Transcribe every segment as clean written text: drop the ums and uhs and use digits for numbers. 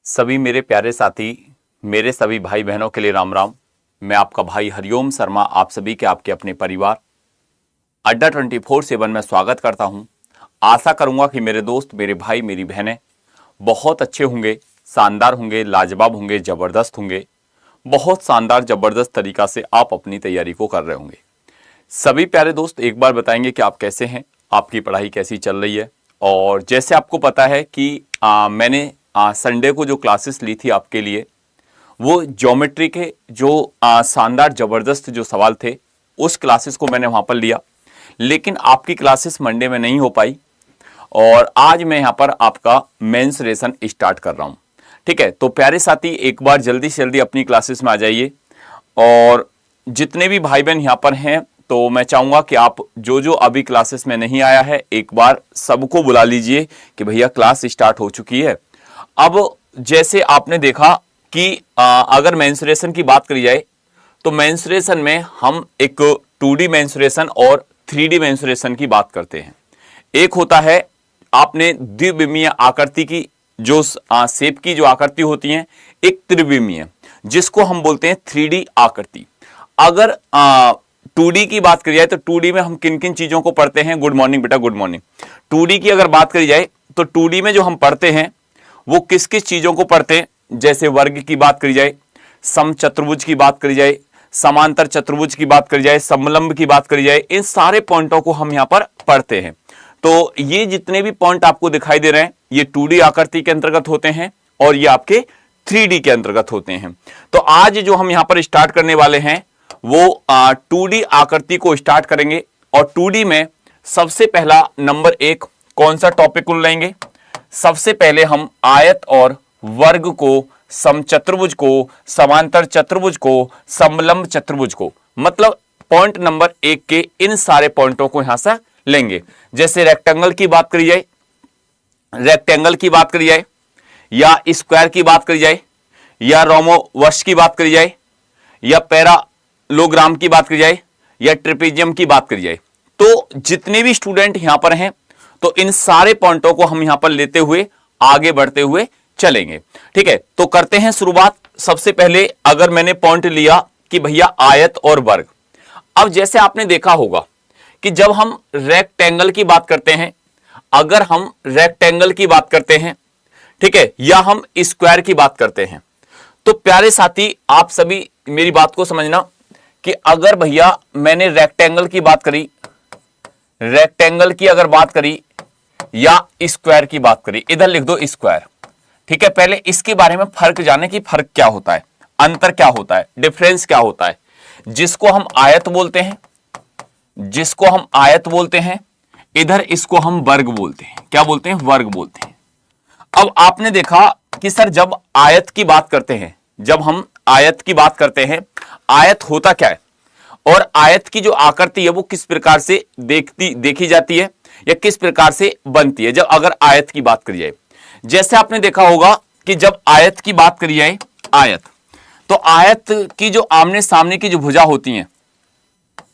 सभी मेरे प्यारे साथी, मेरे सभी भाई बहनों के लिए राम राम। मैं आपका भाई हरिओम शर्मा आप सभी के आपके अपने परिवार अड्डा 24/7 में स्वागत करता हूं। आशा करूंगा कि मेरे दोस्त, मेरे भाई, मेरी बहनें बहुत अच्छे होंगे, शानदार होंगे, लाजवाब होंगे, जबरदस्त होंगे। बहुत शानदार जबरदस्त तरीका से आप अपनी तैयारी को कर रहे होंगे। सभी प्यारे दोस्त एक बार बताएंगे कि आप कैसे हैं, आपकी पढ़ाई कैसी चल रही है। और जैसे आपको पता है कि मैंने संडे को जो क्लासेस ली थी आपके लिए, वो ज्योमेट्री के जो शानदार जबरदस्त जो सवाल थे उस क्लासेस को मैंने वहां पर लिया। लेकिन आपकी क्लासेस मंडे में नहीं हो पाई और आज मैं यहां पर आपका मेंसुरेशन स्टार्ट कर रहा हूं। ठीक है, तो प्यारे साथी एक बार जल्दी से जल्दी अपनी क्लासेस में आ जाइए। और जितने भी भाई बहन यहां पर हैं, तो मैं चाहूंगा कि आप जो जो अभी क्लासेस में नहीं आया है, एक बार सबको बुला लीजिए कि भैया क्लास स्टार्ट हो चुकी है। अब जैसे आपने देखा कि अगर मेंसुरेशन की बात करी जाए तो मेंसुरेशन में हम एक 2D मेंसुरेशन और 3D मेंसुरेशन की बात करते हैं। एक होता है आपने द्विविमीय आकृति की जो शेप की जो आकृति होती है, एक त्रिविमीय जिसको हम बोलते हैं 3D आकृति। अगर 2D की बात करी जाए तो 2D में हम किन किन चीजों को पढ़ते हैं? गुड मॉर्निंग बेटा, गुड मॉर्निंग। 2D की अगर बात करी जाए तो 2D में जो हम पढ़ते हैं वो किस किस चीजों को पढ़ते हैं? जैसे वर्ग की बात करी जाए, समचतुर्भुज की बात करी जाए, समांतर चतुर्भुज की बात करी जाए, समलंब की बात करी जाए, इन सारे पॉइंटों को हम यहां पर पढ़ते हैं। तो ये जितने भी पॉइंट आपको दिखाई दे रहे हैं ये 2D आकृति के अंतर्गत होते हैं और ये आपके 3D के अंतर्गत होते हैं। तो आज जो हम यहां पर स्टार्ट करने वाले हैं वो 2D आकृति को स्टार्ट करेंगे। और 2D में सबसे पहला नंबर 1 कौन सा टॉपिक लेंगे? सबसे पहले हम आयत और वर्ग को, समचतुर्भुज को, समांतर चतुर्भुज को, समलंब चतुर्भुज को, मतलब पॉइंट नंबर 1 के इन सारे पॉइंटों को यहां से लेंगे। जैसे रेक्टेंगल की बात करी जाए, या स्क्वायर की बात करी जाए, या रोमोवश की बात करी जाए, या पैरालोग्राम की बात करी जाए, या ट्रेपेजियम की बात करी जाए, तो जितने भी स्टूडेंट यहां पर हैं तो इन सारे पॉइंटों को हम यहां पर लेते हुए आगे बढ़ते हुए चलेंगे। ठीक है, तो करते हैं शुरुआत। सबसे पहले अगर मैंने पॉइंट लिया कि भैया आयत और वर्ग, अब जैसे आपने देखा होगा कि जब हम रेक्टेंगल की बात करते हैं, अगर हम रेक्टेंगल की बात करते हैं, ठीक है, या हम स्क्वायर की बात करते हैं, तो प्यारे साथी आप सभी मेरी बात को समझना कि अगर भैया मैंने रेक्टेंगल की बात करी, रेक्टेंगल की अगर बात करी या स्क्वायर की बात करी, इधर लिख दो स्क्वायर। ठीक है, पहले इसके बारे में फर्क जाने की फर्क क्या होता है, अंतर क्या होता है, डिफरेंस क्या होता है। जिसको हम आयत बोलते हैं, इधर इसको हम वर्ग बोलते हैं। क्या बोलते हैं? वर्ग बोलते हैं। अब आपने देखा कि सर जब आयत की बात करते हैं, आयत होता क्या है और आयत की जो आकृति है वो किस प्रकार से देखी जाती है या किस प्रकार से बनती है। जब अगर आयत की बात करी जाए, जैसे आपने देखा होगा कि जब आयत की बात करी जाए, तो आयत की जो आमने सामने की जो भुजा होती हैं,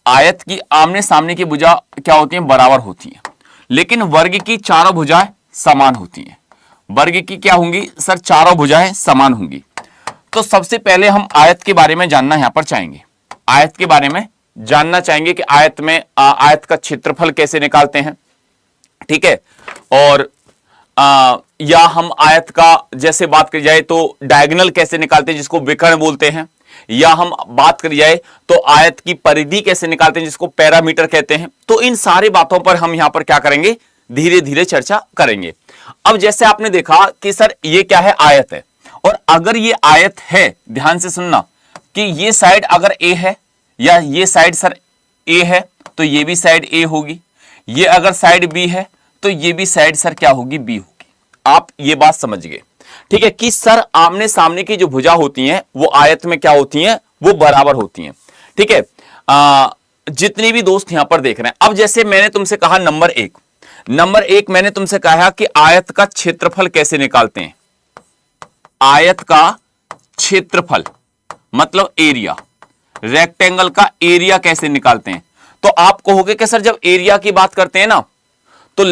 आयत की आमने सामने की भुजा क्या होती हैं? बराबर होती हैं। लेकिन वर्ग की चारों भुजाएं समान होती हैं। वर्ग की क्या होंगी सर? चारों भुजाएं समान होंगी। तो सबसे पहले हम आयत के बारे में जानना यहां पर चाहेंगे। आयत के बारे में जानना चाहेंगे कि आयत में आयत का क्षेत्रफल कैसे निकालते हैं। ठीक है, और या हम आयत का जैसे बात करी जाए तो डायगोनल कैसे निकालते हैं, जिसको विकर्ण बोलते हैं, या हम बात करी जाए तो आयत की परिधि कैसे निकालते हैं, जिसको पैरामीटर कहते हैं। तो इन सारी बातों पर हम यहां पर क्या करेंगे? धीरे धीरे चर्चा करेंगे। अब जैसे आपने देखा कि सर ये क्या है? आयत है। और अगर ये आयत है, ध्यान से सुनना, कि ये साइड अगर ए है या ये साइड सर ए है तो ये भी साइड ए होगी, ये अगर साइड बी है तो ये भी साइड सर क्या होगी? बी होगी। आप ये बात समझ गए, ठीक है, कि सर आमने सामने की जो भुजा होती हैं वो आयत में क्या होती हैं? वो बराबर होती हैं। ठीक है, जितने भी दोस्त यहां पर देख रहे हैं, अब जैसे मैंने तुमसे कहा नंबर एक मैंने तुमसे कहा कि आयत का क्षेत्रफल कैसे निकालते हैं। आयत का क्षेत्रफल मतलब एरिया, रेक्टेंगल का एरिया कैसे निकालते हैं। तो आप कहोगे कि सर जब एरिया की बात करते हैं ना तो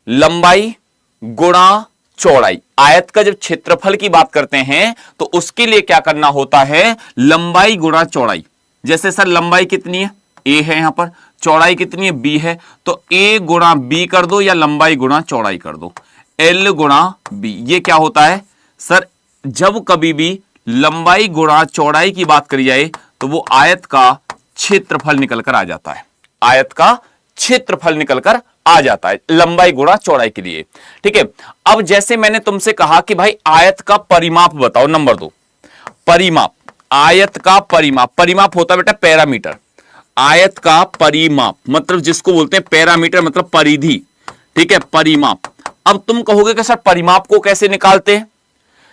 लंबाई गुणा चौड़ाई, आयत का जब क्षेत्रफल की बात करते हैं तो उसके लिए क्या करना होता है, लंबाई गुणा चौड़ाई। जैसे सर लंबाई कितनी है, a है यहां पर, चौड़ाई कितनी है, b है, तो a गुणा b कर दो या लंबाई गुणा चौड़ाई कर दो, l गुणा b। ये क्या होता है सर, जब कभी भी लंबाई गुणा चौड़ाई की बात करी जाए तो वो आयत का क्षेत्रफल निकलकर आ जाता है, आयत का क्षेत्रफल निकलकर आ जाता है लंबाई गुणा चौड़ाई के लिए। ठीक है, अब जैसे मैंने तुमसे कहा कि भाई आयत का परिमाप बताओ, नंबर 2 परिमाप, आयत का परिमाप, परिमाप होता है बेटा पैरामीटर, आयत का परिमाप मतलब जिसको बोलते हैं पैरामीटर मतलब परिधि। ठीक है, परिमाप। अब तुम कहोगे कि सर परिमाप को कैसे निकालते हैं,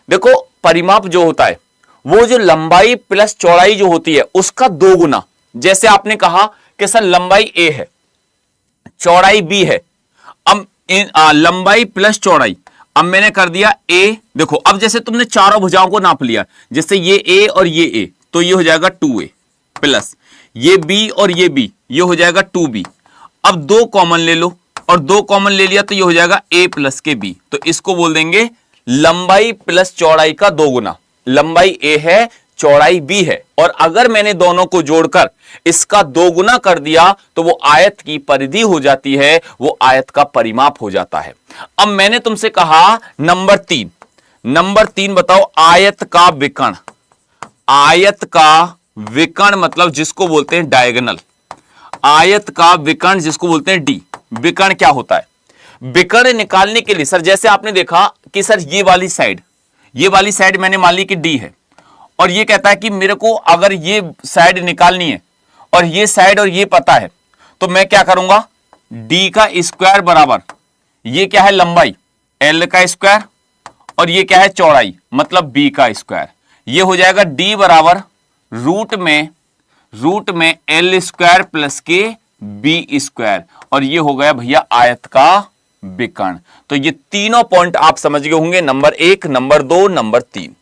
देखो परिमाप जो होता है वो जो लंबाई प्लस चौड़ाई जो होती है उसका 2 गुना। जैसे आपने कहा कि सर लंबाई a है चौड़ाई b है, अब लंबाई प्लस चौड़ाई, अब मैंने कर दिया a, देखो अब जैसे तुमने चारों भुजाओं को नाप लिया, जैसे ये a और ये a, तो ये हो जाएगा 2a प्लस ये b और ये b, ये हो जाएगा 2b। अब 2 कॉमन ले लो और 2 कॉमन ले लिया तो ये हो जाएगा a प्लस के b, तो इसको बोल देंगे लंबाई प्लस चौड़ाई का 2 गुना। लंबाई a है चौड़ाई b है, और अगर मैंने दोनों को जोड़कर इसका 2 गुना कर दिया तो वो आयत की परिधि हो जाती है, वो आयत का परिमाप हो जाता है। अब मैंने तुमसे कहा नंबर 3 बताओ आयत का विकर्ण, आयत का विकर्ण मतलब जिसको बोलते हैं डायगोनल, आयत का विकर्ण जिसको बोलते हैं डी। विकर्ण क्या होता है, विकर्ण निकालने के लिए सर जैसे आपने देखा कि सर ये वाली साइड मैंने मान ली कि डी है, और ये कहता है कि मेरे को अगर ये साइड निकालनी है और ये साइड और ये पता है तो मैं क्या करूंगा, d का स्क्वायर बराबर ये क्या है लंबाई l का स्क्वायर और ये क्या है चौड़ाई मतलब b का स्क्वायर, ये हो जाएगा d बराबर रूट में l स्क्वायर प्लस के b स्क्वायर, और ये हो गया भैया आयत का विकर्ण। तो ये तीनों पॉइंट आप समझ गए होंगे, number 1, number 2, number 3,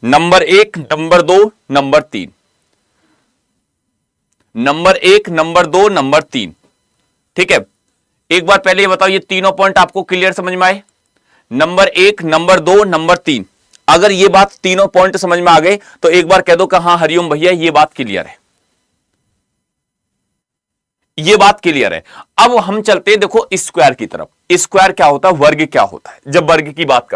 number 1, number 2, number 3, number 1, number 2, number 3। ठीक है, एक बार पहले ये बताओ ये तीनों पॉइंट आपको क्लियर समझ में आए, नंबर 1, नंबर 2, नंबर 3। अगर ये बात तीनों पॉइंट समझ में आ गए तो एक बार कह दो कि हाँ हरिओम भैया ये बात क्लियर है, ये बात क्लियर है। अब हम चलते हैं देखो स्क्वायर की तरफ। स्क्वायर क्या होता है, वर्ग क्या होता है, जब वर्ग की बात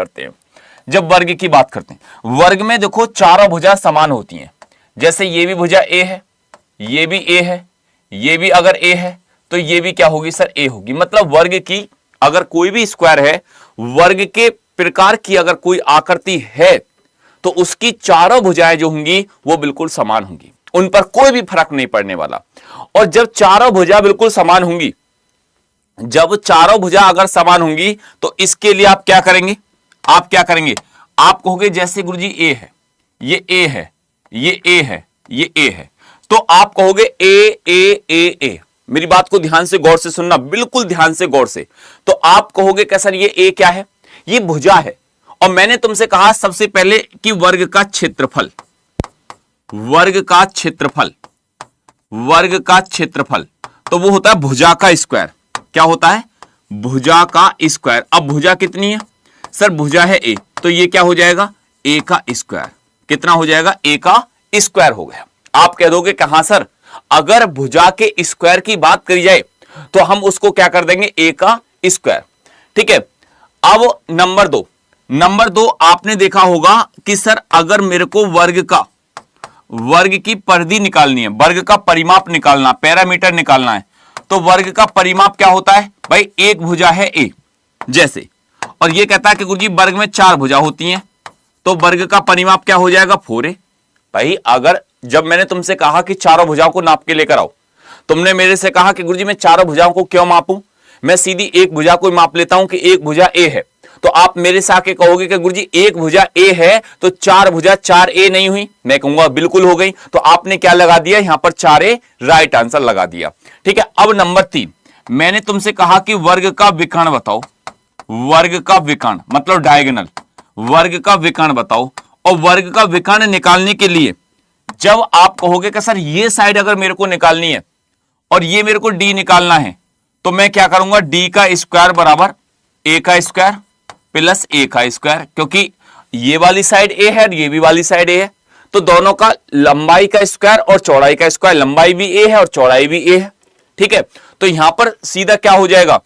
करते हैं, वर्ग में देखो चारों भुजा समान होती हैं। जैसे ये भी भुजा a है, ये भी a है, ये भी अगर a है तो ये भी क्या होगी सर a होगी। मतलब वर्ग की अगर कोई भी स्क्वायर है, वर्ग के प्रकार की अगर कोई आकृति है तो उसकी चारों भुजाएं जो होंगी वो बिल्कुल समान होंगी, उन पर कोई भी फर्क नहीं पड़ने वाला। और जब चारों भुजा बिल्कुल समान होंगी, जब चारों भुजा अगर समान होंगी तो इसके लिए आप क्या करेंगे, आप कहोगे जैसे गुरुजी a है, ये a है, ये a है, ये a है, तो आप कहोगे a a a a। मेरी बात को ध्यान से गौर से सुनना, बिल्कुल ध्यान से गौर से। तो आप कहोगे कि सर ये a क्या है, ये भुजा है, और मैंने तुमसे कहा सबसे पहले कि वर्ग का क्षेत्रफल, वर्ग का क्षेत्रफल तो वो होता है भुजा का स्क्वायर। क्या होता है, भुजा का स्क्वायर। अब भुजा कितनी है सर, भुजा है a, तो ये क्या हो जाएगा a का स्क्वायर। कितना हो जाएगा, a का स्क्वायर हो गया। आप कह दोगे कि हाँ सर अगर भुजा के स्क्वायर की बात करी जाए तो हम उसको क्या कर देंगे, a का स्क्वायर। ठीक है, अब नंबर दो आपने देखा होगा कि सर अगर मेरे को वर्ग की परिधि निकालनी है, वर्ग का परिमाप निकालना, पैरामीटर निकालना है, तो वर्ग का परिमाप क्या होता है भाई, एक भुजा है a जैसे, और ये कहता है कि गुरुजी वर्ग में 4 भुजा होती हैं, तो वर्ग का परिमाप क्या हो जाएगा 4a। भाई अगर जब मैंने तुमसे कहा कि चारों भुजाओं को नाप के लेकर आओ, तुमने मेरे से कहा कि गुरुजी मैं चारों भुजाओं को क्यों मापूं, मैं सीधी एक भुजा को माप लेता हूं कि एक भुजा a है, तो आप मेरे से आके कहोगे कि गुरुजी एक भुजा a है तो 4 भुजा 4a नहीं हुई, मैं कहूंगा बिल्कुल हो गई। तो आपने क्या लगा दिया यहां पर 4a, राइट आंसर लगा दिया। ठीक है, अब नंबर 3 मैंने तुमसे कहा कि वर्ग का विकर्ण बताओ, वर्ग का विकर्ण मतलब डायगोनल, वर्ग का विकर्ण बताओ। और वर्ग का विकर्ण निकालने के लिए जब आप कहोगे कि सर ये साइड अगर मेरे को निकालनी है और ये मेरे को डी निकालना है, तो मैं क्या करूंगा, डी का स्क्वायर बराबर ए का स्क्वायर प्लस ए का स्क्वायर, क्योंकि ये वाली साइड ए है और ये भी वाली साइड ए है, तो दोनों का लंबाई का स्क्वायर और चौड़ाई का स्क्वायर, लंबाई भी ए है और चौड़ाई भी ए है। ठीक है, तो यहां पर सीधा क्या हो जाएगा,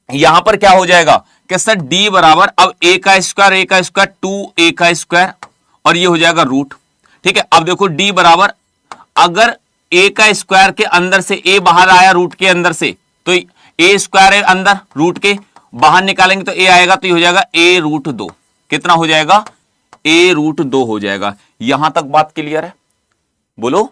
यहां पर क्या हो जाएगा कि सर डी बराबर अब ए का स्क्वायर 2 ए का स्क्वायर और ये हो जाएगा रूट। ठीक है, अब देखो डी बराबर, अगर ए का स्क्वायर के अंदर से ए बाहर आया रूट के अंदर से, तो ए स्क्वायर है अंदर, रूट के बाहर निकालेंगे तो ए आएगा, तो ये हो जाएगा ए रूट 2। कितना हो जाएगा, ए रूट 2 हो जाएगा। यहां तक बात क्लियर है, बोलो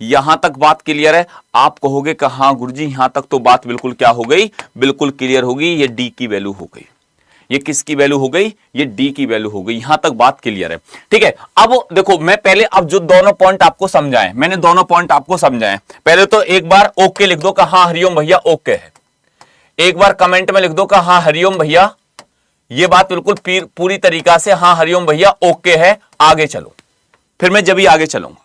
यहां तक बात क्लियर है। आप कहोगे कि हाँ गुरुजी यहां तक तो बात बिल्कुल क्या हो गई, बिल्कुल क्लियर हो गई, ये डी की वैल्यू हो गई। ये किसकी वैल्यू हो गई, ये डी की वैल्यू हो गई। यहां तक बात क्लियर है। ठीक है, अब देखो मैं पहले अब जो दोनों पॉइंट आपको समझाए, मैंने दोनों पॉइंट आपको समझाए, पहले तो एक बार ओके लिख दो कि हाँ हरिओम भैया ओके है, एक बार कमेंट में लिख दो कि हाँ हरिओम भैया ये बात बिल्कुल पूरी तरीका से, हाँ हरिओम भैया ओके है, आगे चलो, फिर मैं जब ही आगे चलूंगा।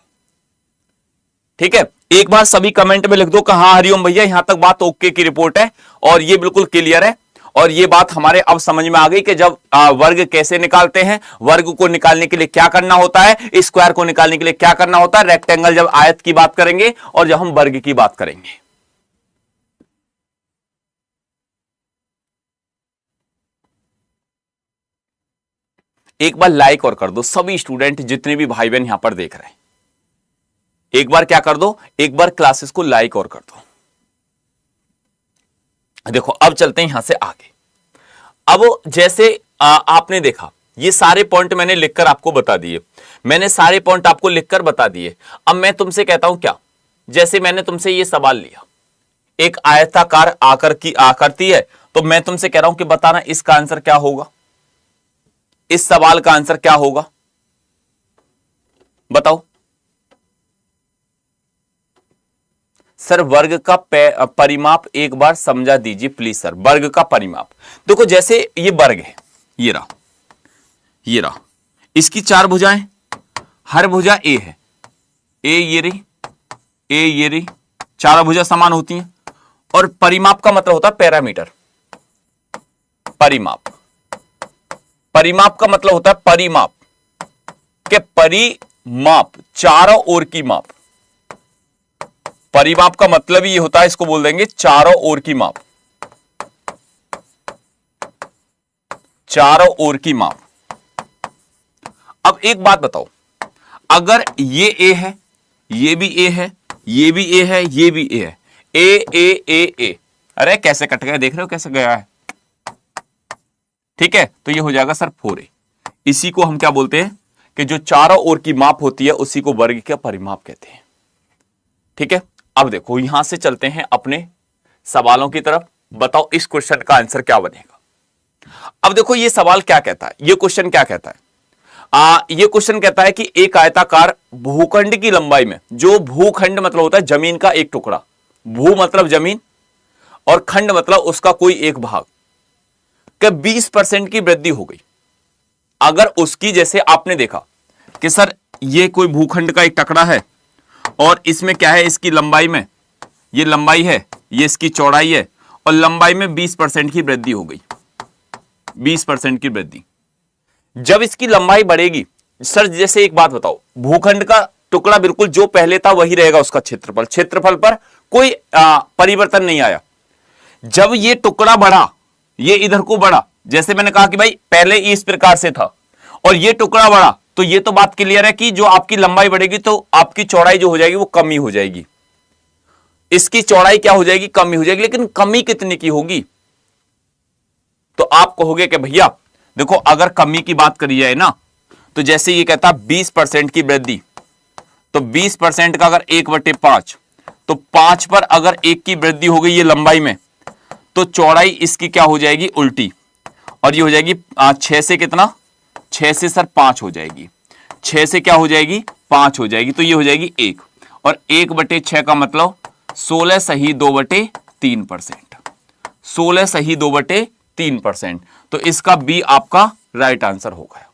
ठीक है, एक बार सभी कमेंट में लिख दो कि हाँ हरिओम भैया यहां तक बात ओके की रिपोर्ट है और ये बिल्कुल क्लियर है, और ये बात हमारे अब समझ में आ गई कि जब वर्ग कैसे निकालते हैं, वर्ग को निकालने के लिए क्या करना होता है, स्क्वायर को निकालने के लिए क्या करना होता है, रेक्टेंगल जब आयत की बात करेंगे और जब हम वर्ग की बात करेंगे। एक बार लाइक और कर दो सभी स्टूडेंट, जितने भी भाई बहन यहां पर देख रहे हैं, एक बार क्या कर दो, एक बार क्लासेस को लाइक और कर दो। देखो अब चलते हैं यहां से आगे। अब जैसे आपने देखा ये सारे पॉइंट मैंने लिखकर आपको बता दिए, मैंने सारे पॉइंट आपको लिखकर बता दिए। अब मैं तुमसे कहता हूं क्या, जैसे मैंने तुमसे ये सवाल लिया, एक आयताकार आकृति है, तो मैं तुमसे कह रहा हूं कि बताना इसका आंसर क्या होगा, इस सवाल का आंसर क्या होगा, बताओ। सर वर्ग का परिमाप एक बार समझा दीजिए प्लीज सर, वर्ग का परिमाप। देखो जैसे ये वर्ग है, ये रहा, ये रहा, इसकी 4 भुजाएं, हर भुजा ए है, ए ये रही, ए ये रही, 4 भुजा समान होती हैं, और परिमाप का मतलब होता है पैरामीटर। परिमाप, परिमाप का मतलब होता है परिमाप के परिमाप, चारों ओर की माप। परिमाप का मतलब ही ये होता है, इसको बोल देंगे चारों ओर की माप, चारों ओर की माप। अब एक बात बताओ, अगर ये ए है, ये भी ए है, ये भी ए है, ये भी ए है, ए ए ए ए, अरे कैसे कट गया, देख रहे हो कैसे गया है। ठीक है, तो ये हो जाएगा सर 4a। इसी को हम क्या बोलते हैं कि जो चारों ओर की माप होती है उसी को वर्ग का परिमाप कहते हैं। ठीक है, अब देखो यहां से चलते हैं अपने सवालों की तरफ। बताओ इस क्वेश्चन का आंसर क्या बनेगा। अब देखो ये सवाल क्या कहता है, ये क्वेश्चन क्या कहता है, ये क्वेश्चन कहता है कि एक आयताकार भूखंड की लंबाई में, जो भूखंड मतलब होता है जमीन का एक टुकड़ा, भू मतलब जमीन और खंड मतलब उसका कोई एक भाग, कि 20% की वृद्धि हो गई। अगर उसकी, जैसे आपने देखा कि सर ये कोई भूखंड का एक टुकड़ा है और इसमें क्या है, इसकी लंबाई में, ये लंबाई है, ये इसकी चौड़ाई है, और लंबाई में 20% की वृद्धि हो गई, 20% की वृद्धि। जब इसकी लंबाई बढ़ेगी, सर जैसे एक बात बताओ, भूखंड का टुकड़ा बिल्कुल जो पहले था वही रहेगा, उसका क्षेत्रफल, क्षेत्रफल पर कोई परिवर्तन नहीं आया। जब ये टुकड़ा बढ़ा, ये इधर को बढ़ा, जैसे मैंने कहा कि भाई पहले इस प्रकार से था और ये टुकड़ा बढ़ा, तो ये तो बात क्लियर है कि जो आपकी लंबाई बढ़ेगी तो आपकी चौड़ाई जो हो जाएगी वो कमी हो जाएगी, इसकी चौड़ाई क्या हो जाएगी, कमी हो जाएगी। लेकिन कमी कितनी की होगी, तो आप कहोगे कि भैया देखो अगर कमी की बात करी जाए ना, तो जैसे ये कहता 20% की वृद्धि, तो 20% का अगर 1/5, तो 5 पर अगर 1 की वृद्धि हो गई ये लंबाई में, तो चौड़ाई इसकी क्या हो जाएगी, उल्टी, और ये हो जाएगी 6 से कितना, 6 से सर 5 हो जाएगी, 6 से क्या हो जाएगी, 5 हो जाएगी, तो ये हो जाएगी 1, और 1/6 का मतलब 16 सही 2/3%, 16 सही 2/3%। तो इसका बी आपका राइट आंसर हो गया,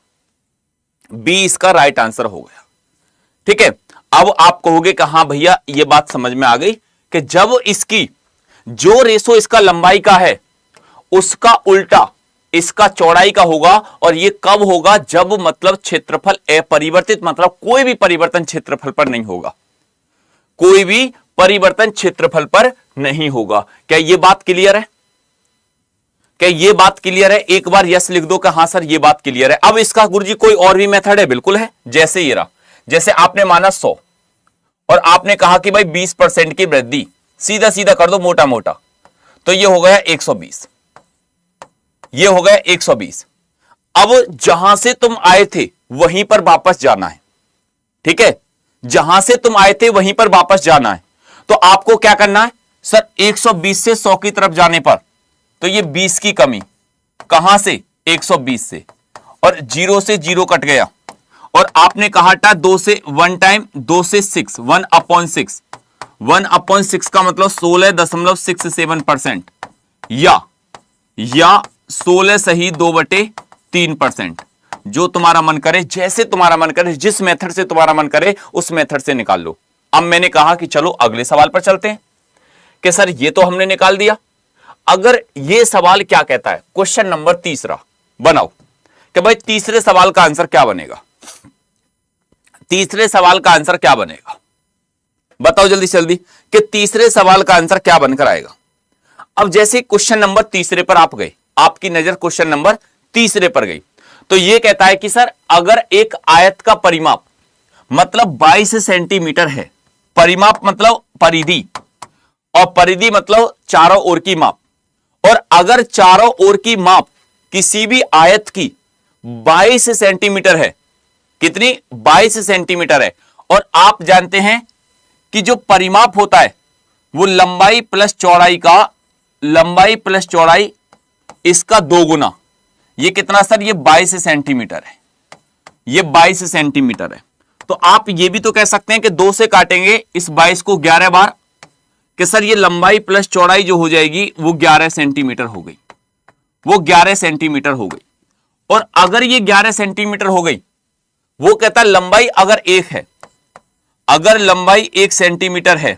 बी इसका राइट आंसर हो गया। ठीक है, अब आप कहोगे कि हाँ भैया ये बात समझ में आ गई कि जब इसकी जो रेशो इसका लंबाई का है उसका उल्टा इसका चौड़ाई का होगा, और ये कब होगा, जब मतलब क्षेत्रफल अपरिवर्तित, मतलब कोई भी परिवर्तन क्षेत्रफल पर नहीं होगा, कोई भी परिवर्तन क्षेत्रफल पर नहीं होगा। क्या ये बात क्लियर है? क्या ये बात क्लियर है? एक बार यस लिख दो कि हां सर ये बात क्लियर है। अब इसका गुरुजी कोई और भी मेथड है? बिल्कुल है। जैसे ये रहा, जैसे आपने माना 100 और आपने कहा कि भाई 20% की वृद्धि, सीधा सीधा कर दो मोटा मोटा, तो ये हो गया 120, ये हो गया 120। अब जहां से तुम आए थे वहीं पर वापस जाना है, ठीक है, जहां से तुम आए थे वहीं पर वापस जाना है। तो आपको क्या करना है सर, 120 से 100 की तरफ जाने पर तो ये 20 की कमी, कहां से, 120 से, और 0 से 0 कट गया, और आपने कहा था 2 से 1 टाइम, 2 से 6, 1/6, 1/6 का मतलब 16.67%, या 16 सही 2/3%, जो तुम्हारा मन करे, जैसे तुम्हारा मन करे, जिस मेथड से तुम्हारा मन करे उस मेथड से निकाल लो। अब मैंने कहा कि चलो अगले सवाल पर चलते हैं कि सर ये तो हमने निकाल दिया, अगर ये सवाल क्या कहता है, क्वेश्चन नंबर 3 बनाओ कि भाई तीसरे सवाल का आंसर क्या बनेगा, तीसरे सवाल का आंसर क्या बनेगा, बताओ जल्दी से जल्दी कि तीसरे सवाल का आंसर क्या बनकर आएगा। अब जैसे क्वेश्चन नंबर 3 पर आप गए, आपकी नजर क्वेश्चन नंबर 3 पर गई, तो यह कहता है कि सर अगर एक आयत का परिमाप मतलब 22 सेंटीमीटर है, परिमाप मतलब परिधि, और परिधि मतलब चारों ओर की माप, और अगर चारों ओर की माप किसी भी आयत की 22 सेंटीमीटर है, कितनी, 22 सेंटीमीटर है, और आप जानते हैं कि जो परिमाप होता है वो लंबाई प्लस चौड़ाई का, लंबाई प्लस चौड़ाई इसका 2 गुना, ये कितना सर, ये 22 सेंटीमीटर है, ये 22 सेंटीमीटर है। तो आप ये भी तो कह सकते हैं कि 2 से काटेंगे इस 22 को 11 बार, कि सर ये लंबाई प्लस चौड़ाई जो हो जाएगी वो 11 सेंटीमीटर हो गई, वो 11 सेंटीमीटर हो गई। और अगर ये 11 सेंटीमीटर हो गई, वो कहता है लंबाई अगर 1 है, अगर लंबाई 1 सेंटीमीटर है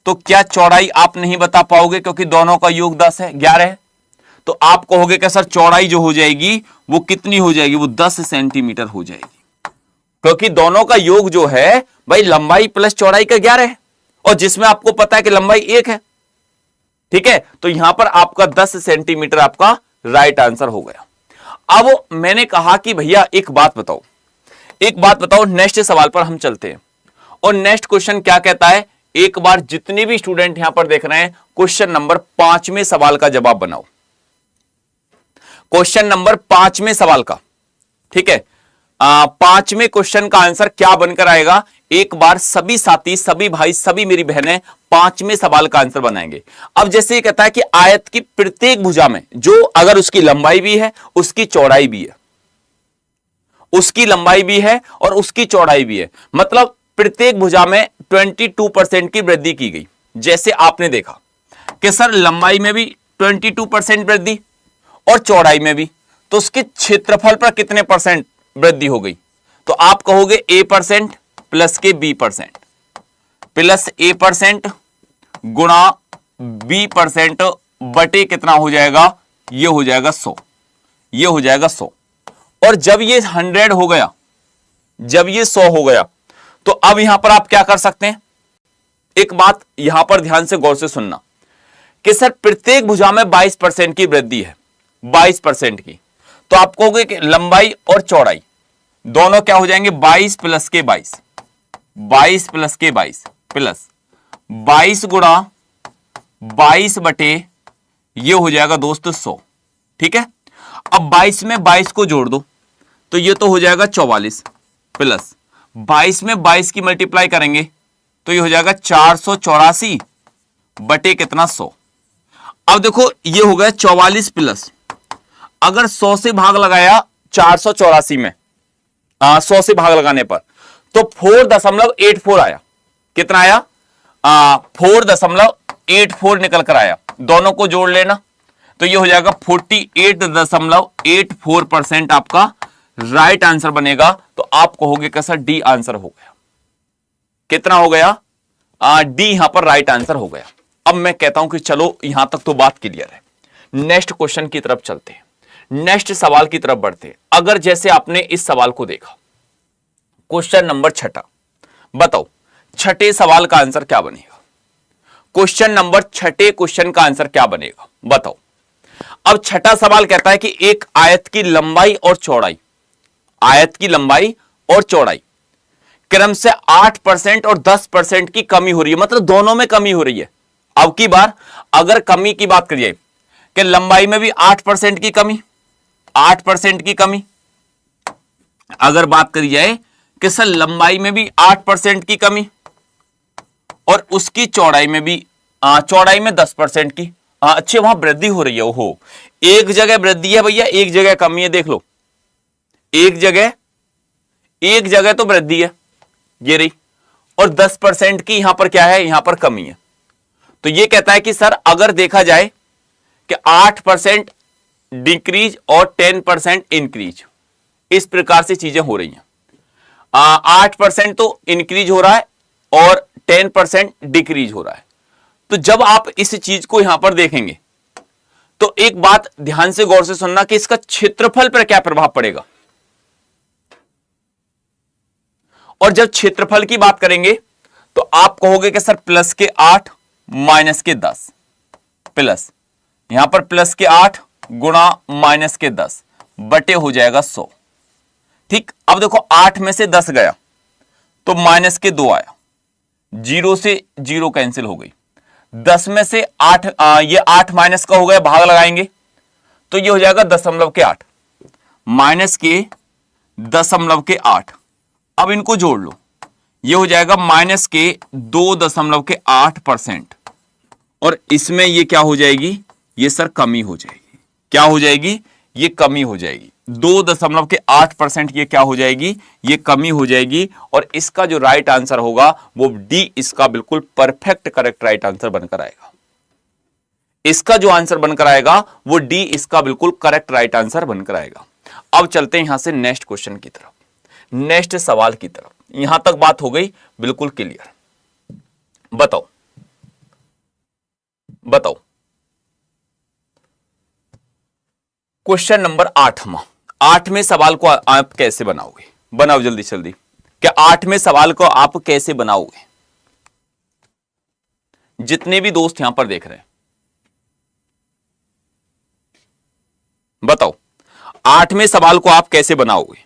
तो क्या चौड़ाई आप नहीं बता पाओगे, क्योंकि दोनों का योग 10 है, 11 है, तो आप कहोगे कि सर चौड़ाई जो हो जाएगी वो कितनी हो जाएगी, वो 10 सेंटीमीटर हो जाएगी, क्योंकि दोनों का योग जो है भाई लंबाई प्लस चौड़ाई का 11 है, और जिसमें आपको पता है कि लंबाई 1 है, ठीक है, तो यहां पर आपका 10 सेंटीमीटर आपका राइट आंसर हो गया। अब मैंने कहा कि भैया एक बात बताओ, एक बात बताओ, नेक्स्ट सवाल पर हम चलते हैं, और नेक्स्ट क्वेश्चन क्या कहता है, एक बार जितने भी स्टूडेंट यहां पर देख रहे हैं क्वेश्चन नंबर 5वें सवाल का जवाब बनाओ, क्वेश्चन नंबर 5वें सवाल का, ठीक है, 5वें क्वेश्चन का आंसर क्या बनकर आएगा, एक बार सभी साथी, सभी भाई, सभी मेरी बहनें 5वें सवाल का आंसर बनाएंगे। अब जैसे ये कहता है कि आयत की प्रत्येक भुजा में, जो अगर उसकी लंबाई भी है उसकी चौड़ाई भी है, उसकी लंबाई भी है और उसकी चौड़ाई भी है, मतलब प्रत्येक भुजा में 22% की वृद्धि की गई। जैसे आपने देखा कि सर लंबाई में भी 22% वृद्धि और चौड़ाई में भी, तो उसके क्षेत्रफल पर कितने परसेंट वृद्धि हो गई, तो आप कहोगे A% प्लस के B%, प्लस A% गुणा B% बटे कितना हो जाएगा, ये हो जाएगा 100, ये हो जाएगा 100। और जब ये 100 हो गया, जब ये 100 हो गया, तो अब यहां पर आप क्या कर सकते हैं, एक बात यहां पर ध्यान से गौर से सुनना कि सर प्रत्येक भुजा में 22% की वृद्धि है, 22% की, तो आप कहोगे कि लंबाई और चौड़ाई दोनों क्या हो जाएंगे, 22 प्लस के 22, 22 प्लस के 22 प्लस 22 गुणा 22 बटे ये हो जाएगा दोस्तों 100, ठीक है। अब 22 में 22 को जोड़ दो तो ये तो हो जाएगा 44, प्लस 22 में 22 की मल्टीप्लाई करेंगे तो ये हो जाएगा 484 बटे कितना 100। अब देखो ये हो गया 44 प्लस, अगर 100 से भाग लगाया 484 में, 100 से भाग लगाने पर तो 4.84 आया, कितना आया, 4.84 निकल कर आया, दोनों को जोड़ लेना तो ये हो जाएगा 48.84% आपका राइट आंसर बनेगा। तो आप कहोगे कि सर डी आंसर हो गया, कितना हो गया, डी यहां पर राइट आंसर हो गया। अब मैं कहता हूं कि चलो यहां तक तो बात क्लियर है, नेक्स्ट क्वेश्चन की तरफ चलते हैं, नेक्स्ट सवाल की तरफ बढ़ते हैं। अगर जैसे आपने इस सवाल को देखा, क्वेश्चन नंबर छठा, बताओ छठे सवाल का आंसर क्या बनेगा? क्वेश्चन नंबर छठे क्वेश्चन का आंसर क्या बनेगा बताओ। अब छठा सवाल कहता है कि एक आयत की लंबाई और चौड़ाई, आयत की लंबाई और चौड़ाई क्रम से 8% और 10% की कमी हो रही है, मतलब दोनों में कमी हो रही है। अब की बार अगर कमी की बात करिए कि लंबाई में भी 8% की कमी, 8% की कमी, अगर बात करी जाए कि सर लंबाई में भी 8% की कमी और उसकी चौड़ाई में भी चौड़ाई में 10% की, अच्छे वहां वृद्धि हो रही है। ओहो, एक जगह वृद्धि है भैया, एक जगह कमी है, देख लो, एक जगह तो वृद्धि है ये रही, और 10% की यहां पर क्या है, यहां पर कमी है। तो ये कहता है कि सर अगर देखा जाए कि 8% डिक्रीज और 10% इंक्रीज, इस प्रकार से चीजें हो रही हैं। 8% तो इंक्रीज हो रहा है और 10% डिक्रीज हो रहा है। तो जब आप इस चीज को यहां पर देखेंगे तो एक बात ध्यान से गौर से सुनना कि इसका क्षेत्रफल पर क्या प्रभाव पड़ेगा। और जब क्षेत्रफल की बात करेंगे तो आप कहोगे कि सर प्लस के 8 माइनस के 10, प्लस यहां पर प्लस के 8 गुणा माइनस के 10 बटे हो जाएगा 100। ठीक, अब देखो 8 में से 10 गया तो माइनस के 2 आया, 0 से 0 कैंसिल हो गई। 10 में से 8 ये 8 माइनस का हो गया, भाग लगाएंगे तो ये हो जाएगा 0.8 माइनस के 0.8। अब इनको जोड़ लो, ये हो जाएगा माइनस के 2.8%। और इसमें ये क्या हो जाएगी, ये सर कमी हो जाएगी। क्या हो जाएगी, ये कमी हो जाएगी। 2.8% ये क्या हो जाएगी, ये कमी हो जाएगी। और इसका जो राइट आंसर होगा वो डी, इसका बिल्कुल परफेक्ट करेक्ट राइट आंसर बनकर आएगा। इसका जो आंसर बनकर आएगा वो डी, इसका बिल्कुल करेक्ट राइट आंसर बनकर आएगा। अब चलते हैं यहां से नेक्स्ट क्वेश्चन की तरफ, नेक्स्ट सवाल की तरफ। यहां तक बात हो गई बिल्कुल क्लियर। बताओ बताओ क्वेश्चन नंबर 8वां, 8वें सवाल को आप कैसे बनाओगे? बनाओ जल्दी जल्दी, क्या 8वें सवाल को आप कैसे बनाओगे? जितने भी दोस्त यहां पर देख रहे हैं बताओ 8वें सवाल को आप कैसे बनाओगे?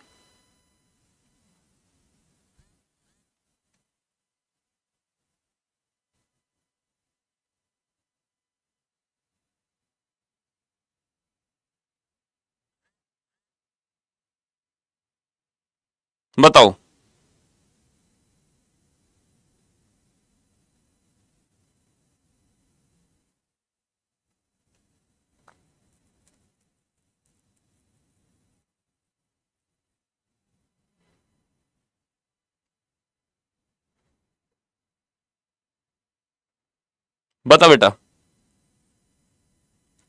बताओ बता बेटा,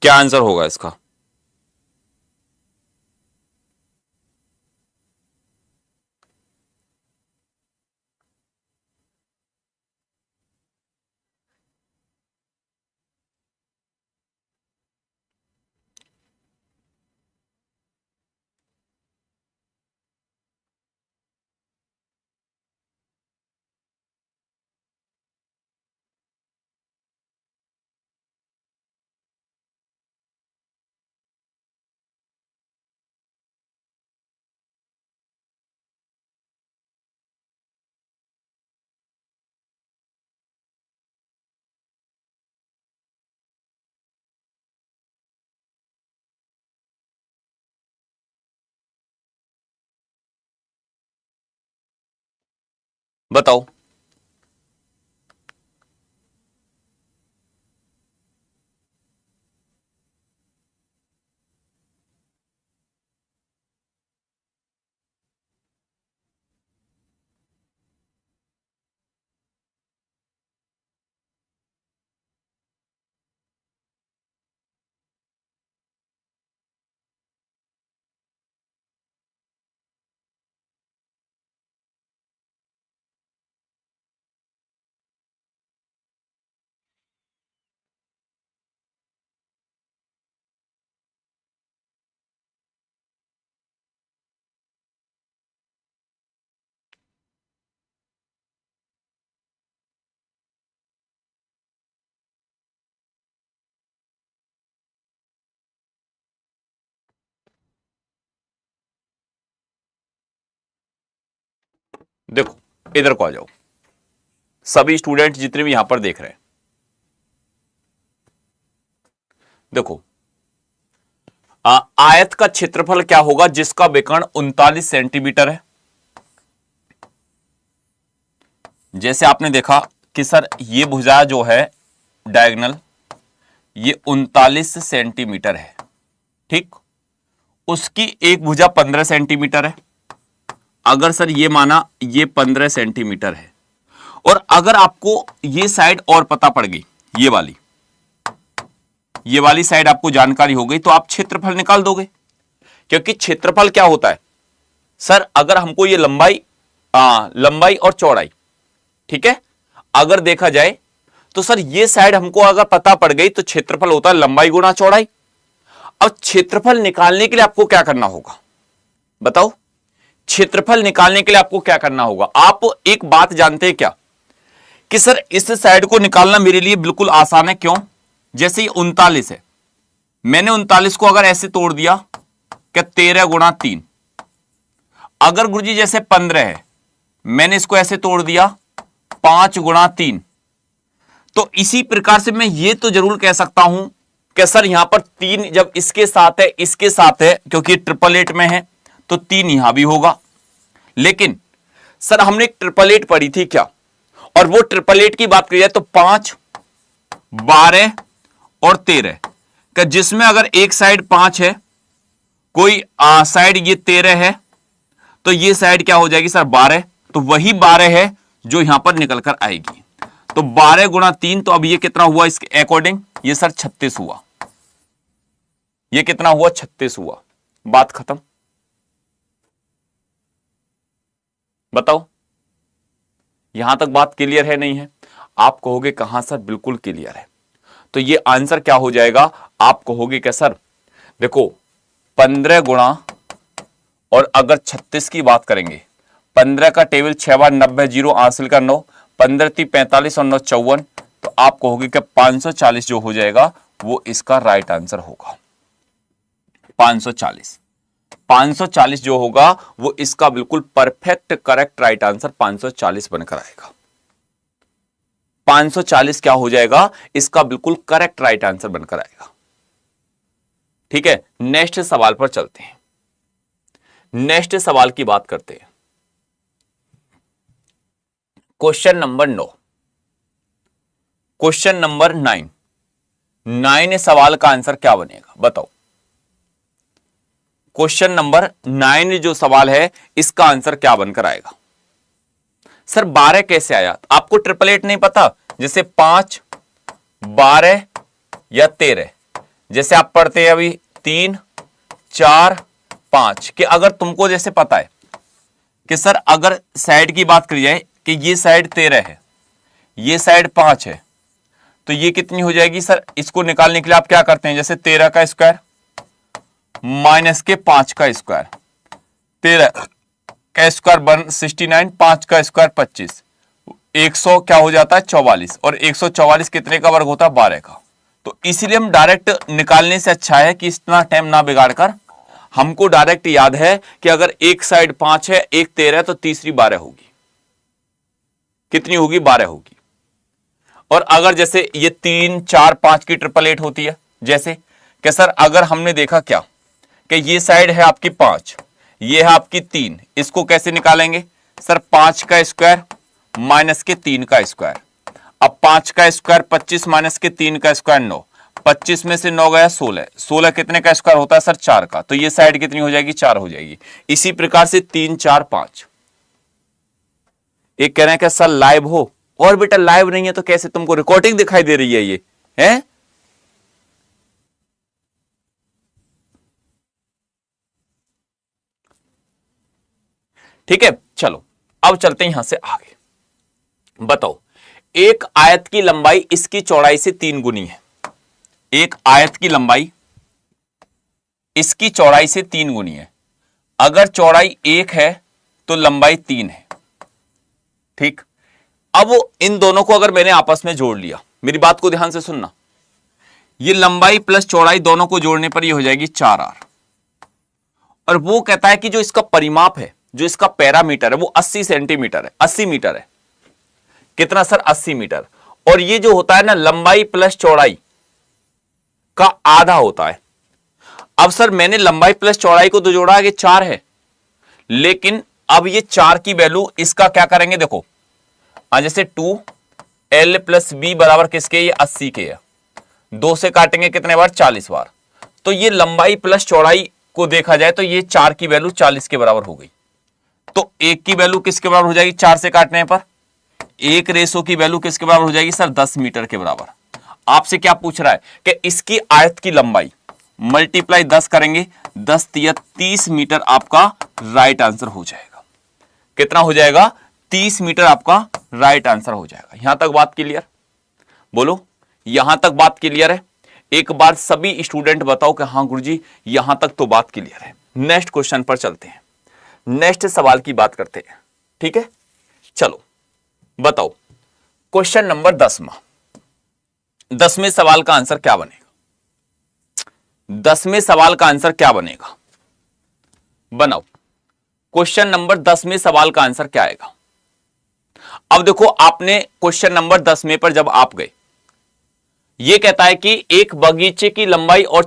क्या आंसर होगा इसका? बताओ देखो इधर को आ जाओ, सभी स्टूडेंट जितने भी यहां पर देख रहे हैं, देखो आयत का क्षेत्रफल क्या होगा जिसका विकर्ण 39 सेंटीमीटर है। जैसे आपने देखा कि सर ये भुजा जो है डायगोनल ये 39 सेंटीमीटर है, ठीक, उसकी एक भुजा 15 सेंटीमीटर है। अगर सर ये माना ये 15 सेंटीमीटर है, और अगर आपको ये साइड और पता पड़ गई, ये वाली साइड आपको जानकारी हो गई, तो आप क्षेत्रफल निकाल दोगे। क्योंकि क्षेत्रफल क्या होता है सर, अगर हमको ये लंबाई और चौड़ाई, ठीक है, अगर देखा जाए तो सर ये साइड हमको अगर पता पड़ गई तो क्षेत्रफल होता है लंबाई गुणा चौड़ाई। अब क्षेत्रफल निकालने के लिए आपको क्या करना होगा बताओ, क्षेत्रफल निकालने के लिए आपको क्या करना होगा। आप एक बात जानते हैं क्या कि सर इस साइड को निकालना मेरे लिए बिल्कुल आसान है। क्यों? जैसे ये 39 है, मैंने 39 को अगर ऐसे तोड़ दिया क्या 13 गुणा 3। अगर गुरुजी जैसे 15 है, मैंने इसको ऐसे तोड़ दिया 5 गुणा 3। तो इसी प्रकार से मैं ये तो जरूर कह सकता हूं कि सर यहां पर 3 जब इसके साथ है, इसके साथ है, क्योंकि 888 में है तो 3 यहां भी होगा। लेकिन सर हमने एक 888 पढ़ी थी क्या, और वो 888 की बात करी जाए तो 5, 12 और 13 का, जिसमें अगर एक साइड 5 है, कोई साइड ये 13 है, तो ये साइड क्या हो जाएगी सर 12, तो वही 12 है जो यहां पर निकल कर आएगी। तो 12 गुणा 3, तो अब ये कितना हुआ इसके अकॉर्डिंग, ये सर 36 हुआ। ये कितना हुआ 36 हुआ। बात खत्म। बताओ यहां तक बात क्लियर है नहीं है? आप कहोगे कहां सर, बिल्कुल क्लियर है। तो ये आंसर क्या हो जाएगा, आप कहोगे क्या सर देखो 15 गुणा और अगर 36 की बात करेंगे, 15 का टेबल 6 बार 90, 0 हासिल का 9, 15 × 45 और 9 54, तो आप कहोगे कि 540 जो हो जाएगा वो इसका राइट आंसर होगा। 540 जो होगा वो इसका बिल्कुल परफेक्ट करेक्ट राइट आंसर 540 बनकर आएगा। 540 क्या हो जाएगा, इसका बिल्कुल करेक्ट राइट आंसर बनकर आएगा। ठीक है, नेक्स्ट सवाल पर चलते हैं। नेक्स्ट सवाल की बात करते हैं। क्वेश्चन नंबर 9, क्वेश्चन नंबर 9 सवाल का आंसर क्या बनेगा बताओ। क्वेश्चन नंबर 9 जो सवाल है इसका आंसर क्या बनकर आएगा। सर 12 कैसे आया, आपको 888 नहीं पता, जैसे 5, 12 या 13, जैसे आप पढ़ते हैं अभी 3, 4, 5 कि अगर तुमको जैसे पता है कि सर अगर साइड की बात करी जाए कि ये साइड 13 है, ये साइड 5 है, तो ये कितनी हो जाएगी सर, इसको निकालने के लिए आप क्या करते हैं, जैसे 13 का स्क्वायर माइनस के 5 का स्क्वायर, 13 का स्क्वायर 169, 5 का स्क्वायर 25, 100 क्या हो जाता है 44, और 144 कितने का वर्ग होता है 12 का। तो इसलिए हम डायरेक्ट निकालने से अच्छा है कि इतना टाइम ना बिगाड़ कर, हमको डायरेक्ट याद है कि अगर एक साइड 5 है, एक 13 है, तो तीसरी 12 होगी। कितनी होगी 12 होगी। और अगर जैसे ये 3, 4, 5 की 888 होती है, जैसे कि सर अगर हमने देखा क्या कि ये साइड है आपकी 5, ये है आपकी 3, इसको कैसे निकालेंगे सर, 5 का स्क्वायर माइनस के 3 का स्क्वायर। अब 5 का स्क्वायर 25 माइनस के 3 का स्क्वायर 9, 25 में से 9 गया 16, 16 कितने का स्क्वायर होता है सर 4 का, तो ये साइड कितनी हो जाएगी 4 हो जाएगी। इसी प्रकार से 3, 4, 5। एक कह रहे हैं कि सर लाइव हो, और बेटा लाइव नहीं है तो कैसे, तुमको रिकॉर्डिंग दिखाई दे रही है ये है? ठीक है, चलो अब चलते हैं यहां से आगे। बताओ एक आयत की लंबाई इसकी चौड़ाई से 3 गुनी है। एक आयत की लंबाई इसकी चौड़ाई से 3 गुनी है। अगर चौड़ाई 1 है तो लंबाई 3 है। ठीक, अब इन दोनों को अगर मैंने आपस में जोड़ लिया, मेरी बात को ध्यान से सुनना, ये लंबाई प्लस चौड़ाई दोनों को जोड़ने पर ये हो जाएगी 4r। और वो कहता है कि जो इसका परिमाप है जो इसका पैरामीटर है वो 80 सेंटीमीटर है, 80 मीटर है। कितना सर? 80 मीटर। और ये जो होता है ना, लंबाई प्लस चौड़ाई का आधा होता है। अब सर मैंने लंबाई प्लस चौड़ाई को तो जोड़ा है कि 4 है, लेकिन अब ये 4 की वैल्यू इसका क्या करेंगे? देखो जैसे 2l प्लस बी बराबर किसके? ये 80 के है। 2 से काटेंगे कितने बार? 40 बार। तो ये लंबाई प्लस चौड़ाई को देखा जाए तो ये 4 की वैल्यू 40 के बराबर हो गई। तो 1 की वैल्यू किसके बराबर हो जाएगी? 4 से काटने पर 1 रेशो की वैल्यू किसके बराबर हो जाएगी सर? 10 मीटर के बराबर। आपसे क्या पूछ रहा है कि इसकी आयत की लंबाई मल्टीप्लाई 10 करेंगे, 10 तिया 30 मीटर आपका राइट आंसर हो जाएगा। कितना हो जाएगा? 30 मीटर आपका राइट आंसर हो जाएगा। यहां तक बात क्लियर? बोलो, यहां तक बात क्लियर है? एक बार सभी स्टूडेंट बताओ कि हां गुरुजी यहां तक तो बात क्लियर है। नेक्स्ट क्वेश्चन पर चलते हैं, नेक्स्ट सवाल की बात करते हैं। ठीक है, चलो बताओ क्वेश्चन नंबर 10वें सवाल का आंसर क्या बनेगा? 10वें सवाल का आंसर क्या बनेगा? बनाओ। क्वेश्चन नंबर 10वें सवाल का आंसर क्या आएगा? अब देखो, आपने क्वेश्चन नंबर 10वें पर जब आप गए, यह कहता है कि एक बगीचे की लंबाई और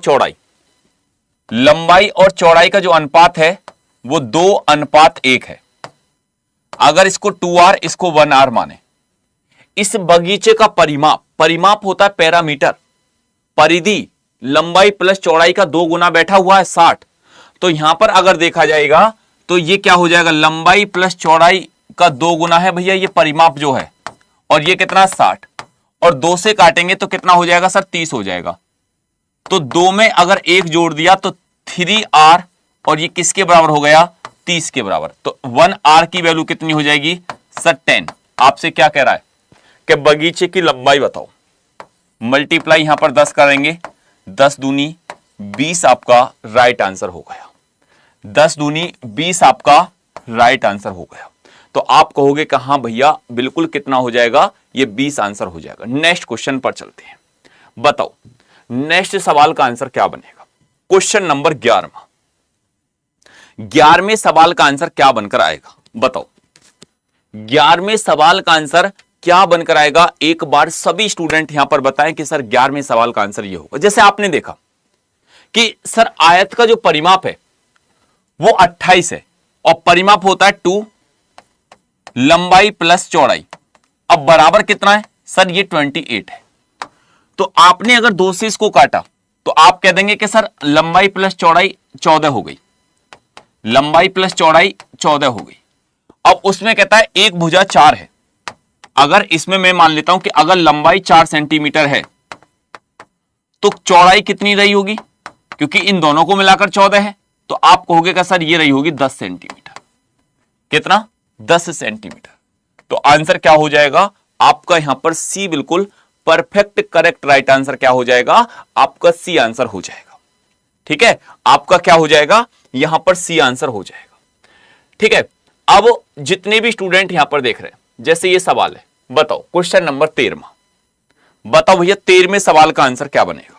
चौड़ाई का जो अनुपात है वो 2:1 है। अगर इसको 2r इसको 1r माने, इस बगीचे का परिमाप होता है पैरामीटर, परिधि लंबाई प्लस चौड़ाई का 2 गुना बैठा हुआ है 60। तो यहां पर अगर देखा जाएगा तो ये क्या हो जाएगा? लंबाई प्लस चौड़ाई का 2 गुना है भैया ये परिमाप जो है, और ये कितना? 60। और 2 से काटेंगे तो कितना हो जाएगा सर? 30 हो जाएगा। तो 2 में अगर 1 जोड़ दिया तो 3r, और ये किसके बराबर हो गया? 30 के बराबर। तो 1r की वैल्यू कितनी हो जाएगी सर? 10। आपसे क्या कह रहा है कि बगीचे की लंबाई बताओ। मल्टीप्लाई यहां पर 10 करेंगे, 10 दूनी 20 आपका राइट आंसर हो गया। 10 दूनी 20 आपका राइट आंसर हो गया। तो आप कहोगे कि हाँ भैया बिल्कुल कितना हो जाएगा? ये 20 आंसर हो जाएगा। नेक्स्ट क्वेश्चन पर चलते हैं। बताओ नेक्स्ट सवाल का आंसर क्या बनेगा? Question number 11वां। 11वें सवाल का आंसर क्या बनकर आएगा? बताओ 11वें सवाल का आंसर क्या बनकर आएगा? एक बार सभी स्टूडेंट यहां पर बताएं कि सर 11वें सवाल का आंसर ये होगा। जैसे आपने देखा कि सर आयत का जो परिमाप है वो 28 है और परिमाप होता है 2, लंबाई प्लस चौड़ाई। अब बराबर कितना है सर? ये 28 है। तो आपने अगर 2 से इसको काटा तो आप कह देंगे कि सर लंबाई प्लस चौड़ाई 14 हो गई, लंबाई प्लस चौड़ाई 14 हो गई। अब उसमें कहता है एक भुजा 4 है। अगर इसमें मैं मान लेता हूं कि अगर लंबाई 4 सेंटीमीटर है तो चौड़ाई कितनी रही होगी? क्योंकि इन दोनों को मिलाकर 14 है, तो आप कहोगे कि सर ये रही होगी 10 सेंटीमीटर। कितना? 10 सेंटीमीटर। तो आंसर क्या हो जाएगा आपका? यहां पर सी बिल्कुल परफेक्ट करेक्ट राइट आंसर क्या हो जाएगा? आपका सी आंसर हो जाएगा। ठीक है, आपका क्या हो जाएगा? यहां पर सी आंसर हो जाएगा। ठीक है, अब जितने भी स्टूडेंट यहां पर देख रहे हैं, जैसे ये सवाल है, बताओ क्वेश्चन नंबर 13वां। बताओ भैया 13वें सवाल का आंसर क्या बनेगा?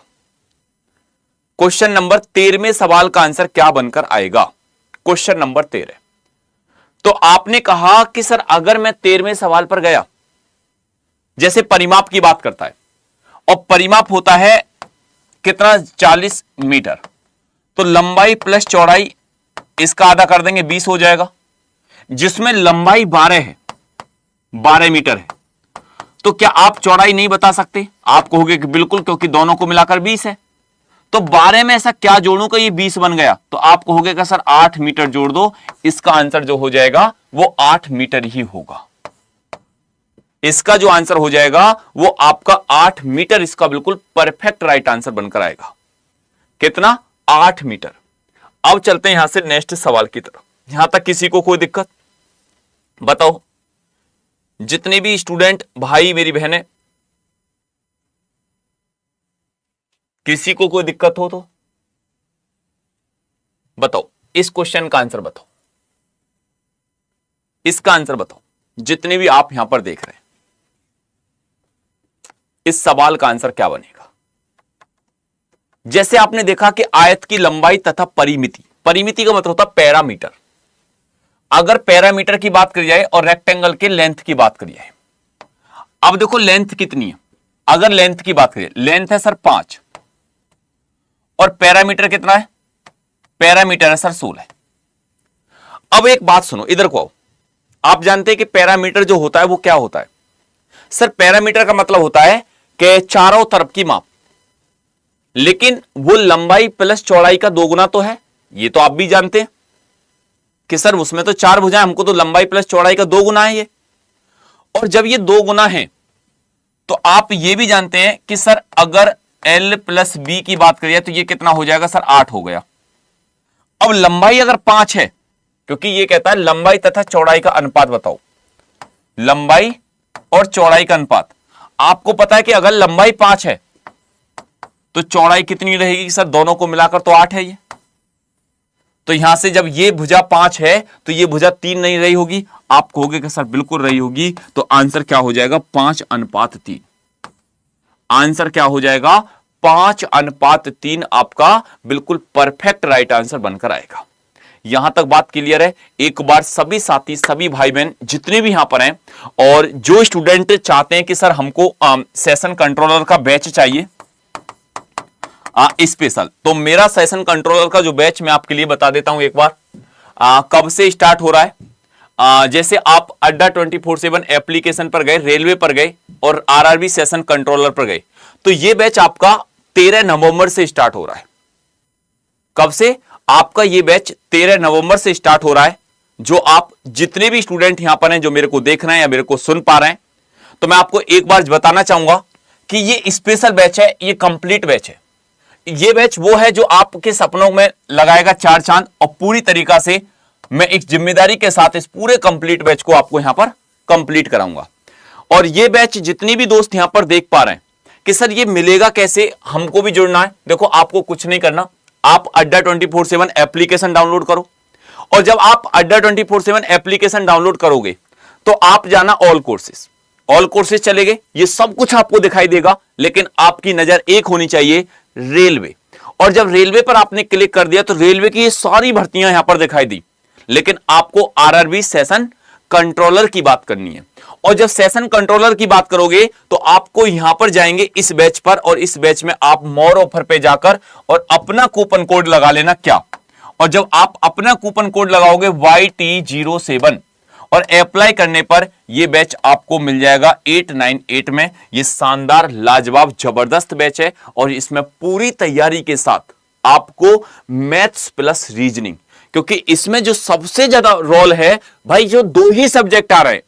क्वेश्चन नंबर 13वें सवाल का आंसर क्या बनकर आएगा? Question number 13। तो आपने कहा कि सर अगर मैं 13वें सवाल पर गया, जैसे परिमाप की बात करता है और परिमाप होता है कितना? 40 मीटर। तो लंबाई प्लस चौड़ाई इसका आधा कर देंगे, 20 हो जाएगा। जिसमें लंबाई 12 है, 12 मीटर है, तो क्या आप चौड़ाई नहीं बता सकते? आप कहोगे कि बिल्कुल, क्योंकि दोनों को मिलाकर 20 है। तो 12 में ऐसा क्या जोड़ूं कि ये 20 बन गया? तो आप कहोगे कि सर 8 मीटर जोड़ दो। इसका आंसर जो हो जाएगा वो 8 मीटर ही होगा। इसका जो आंसर हो जाएगा वो आपका 8 मीटर, इसका बिल्कुल परफेक्ट राइट आंसर बनकर आएगा। कितना? 8 मीटर। अब चलते हैं यहां से नेक्स्ट सवाल की तरफ। यहां तक किसी को कोई दिक्कत? बताओ जितने भी स्टूडेंट भाई मेरी बहनें, किसी को कोई दिक्कत हो तो बताओ। इस क्वेश्चन का आंसर बताओ, इसका आंसर बताओ। जितने भी आप यहां पर देख रहे हैं, इस सवाल का आंसर क्या बनेगा? जैसे आपने देखा कि आयत की लंबाई तथा परिमिति, परिमिति का मतलब होता है पैरामीटर। अगर पैरामीटर की बात करी जाए और रेक्टेंगल के लेंथ की बात करी जाए, अब देखो लेंथ कितनी है। अगर लेंथ की बात करिए, लेंथ है सर 5 और पैरामीटर कितना है, पैरामीटर है सर 16। अब एक बात सुनो, इधर को आओ। आप जानते हैं कि पैरामीटर जो होता है वो क्या होता है सर? पैरामीटर का मतलब होता है कि चारों तरफ की माप, लेकिन वो लंबाई प्लस चौड़ाई का 2 गुना तो है। ये तो आप भी जानते हैं कि सर उसमें तो 4 भुजाएं, हमको तो लंबाई प्लस चौड़ाई का 2 गुना है ये। और जब ये 2 गुना है तो आप ये भी जानते हैं कि सर अगर L प्लस बी की बात करिए तो ये कितना हो जाएगा सर? 8 हो गया। अब लंबाई अगर 5 है, क्योंकि ये कहता है लंबाई तथा चौड़ाई का अनुपात बताओ, लंबाई और चौड़ाई का अनुपात। आपको पता है कि अगर लंबाई 5 है तो चौड़ाई कितनी रहेगी सर? दोनों को मिलाकर तो 8 है ये। तो यहां से जब ये भुजा 5 है तो ये भुजा 3 नहीं रही होगी। आप कहोगे कि सर बिल्कुल रही होगी। तो आंसर क्या हो जाएगा? 5:3। आंसर क्या हो जाएगा? 5:3 आपका बिल्कुल परफेक्ट राइट आंसर बनकर आएगा। यहां तक बात क्लियर है? एक बार सभी साथी, सभी भाई बहन जितने भी यहां पर हैं और जो स्टूडेंट चाहते हैं कि सर हमको सेशन कंट्रोलर का बैच चाहिए स्पेशल, तो मेरा सेशन कंट्रोलर का जो बैच मैं आपके लिए बता देता हूं एक बार। कब से स्टार्ट हो रहा है? जैसे आप अड्डा 24/7 एप्लीकेशन पर गए, रेलवे पर गए और आरआरबी सेशन कंट्रोलर पर गए, तो यह बैच आपका 13 नवंबर से स्टार्ट हो रहा है। कब से? आपका यह बैच 13 नवंबर से स्टार्ट हो रहा है। जो आप जितने भी स्टूडेंट यहां पर हैं जो मेरे को देख रहे हैं या मेरे को सुन पा रहे हैं, तो मैं आपको एक बार बताना चाहूंगा कि यह स्पेशल बैच है, यह कंप्लीट बैच है। ये बैच वो है जो आपके सपनों में लगाएगा 4 चांद, और पूरी तरीका से मैं एक जिम्मेदारी के साथ इस पूरे कंप्लीट बैच को आपको यहां पर कंप्लीट कराऊंगा। और ये बैच जितनी भी दोस्त यहां पर देख पा रहे हैं कि सर ये मिलेगा कैसे, हमको भी जुड़ना है। देखो आपको कुछ नहीं करना, आप अड्डा 24/7 एप्लीकेशन डाउनलोड करो, और जब आप अड्डा 24/7 एप्लीकेशन डाउनलोड करोगे तो आप जाना ऑल कोर्सेज। ऑल कोर्सेज चले गए, ये सब कुछ आपको दिखाई देगा, लेकिन आपकी नजर एक होनी चाहिए, रेलवे। और जब रेलवे पर आपने क्लिक कर दिया तो रेलवे की ये सारी भर्तियां यहां पर दिखाई दी, लेकिन आपको आरआरबी सेशन कंट्रोलर की बात करनी है। और जब सेशन कंट्रोलर की बात करोगे तो आपको यहां पर जाएंगे इस बैच पर, और इस बैच में आप मोर ऑफर पे जाकर और अपना कूपन कोड लगा लेना क्या। और जब आप अपना कूपन कोड लगाओगे YT07 और अप्लाई करने पर यह बैच आपको मिल जाएगा 898 में। यह शानदार, लाजवाब, जबरदस्त बैच है, और इसमें पूरी तैयारी के साथ आपको मैथ्स प्लस रीजनिंग, क्योंकि इसमें जो सबसे ज्यादा रोल है भाई, जो 2 ही सब्जेक्ट आ रहे हैं।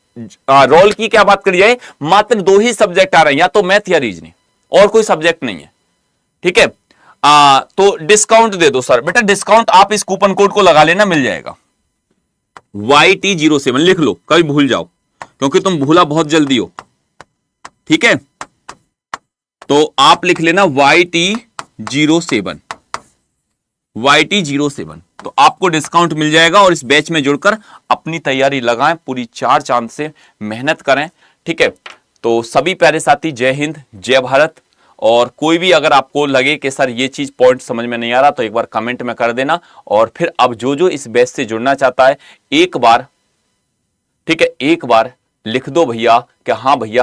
रोल की क्या बात करी जाए, मात्र 2 ही सब्जेक्ट आ रहे हैं, या तो मैथ या रीजनिंग, और कोई सब्जेक्ट नहीं है। ठीक है, तो डिस्काउंट दे दो सर। बेटा डिस्काउंट आप इस कूपन कोड को लगा लेना, मिल जाएगा। YT07 लिख लो, कभी भूल जाओ, क्योंकि तुम भूला बहुत जल्दी हो। ठीक है, तो आप लिख लेना YT07, YT07, तो आपको डिस्काउंट मिल जाएगा। और इस बैच में जुड़कर अपनी तैयारी लगाएं, पूरी 4 चांद से मेहनत करें। ठीक है, तो सभी प्यारे साथी, जय हिंद, जय भारत। और कोई भी अगर आपको लगे कि सर ये चीज पॉइंट समझ में नहीं आ रहा, तो एक बार कमेंट में कर देना। और फिर अब जो इस बैच से जुड़ना चाहता है, एक बार, ठीक है, एक बार लिख दो भैया कि हाँ भैया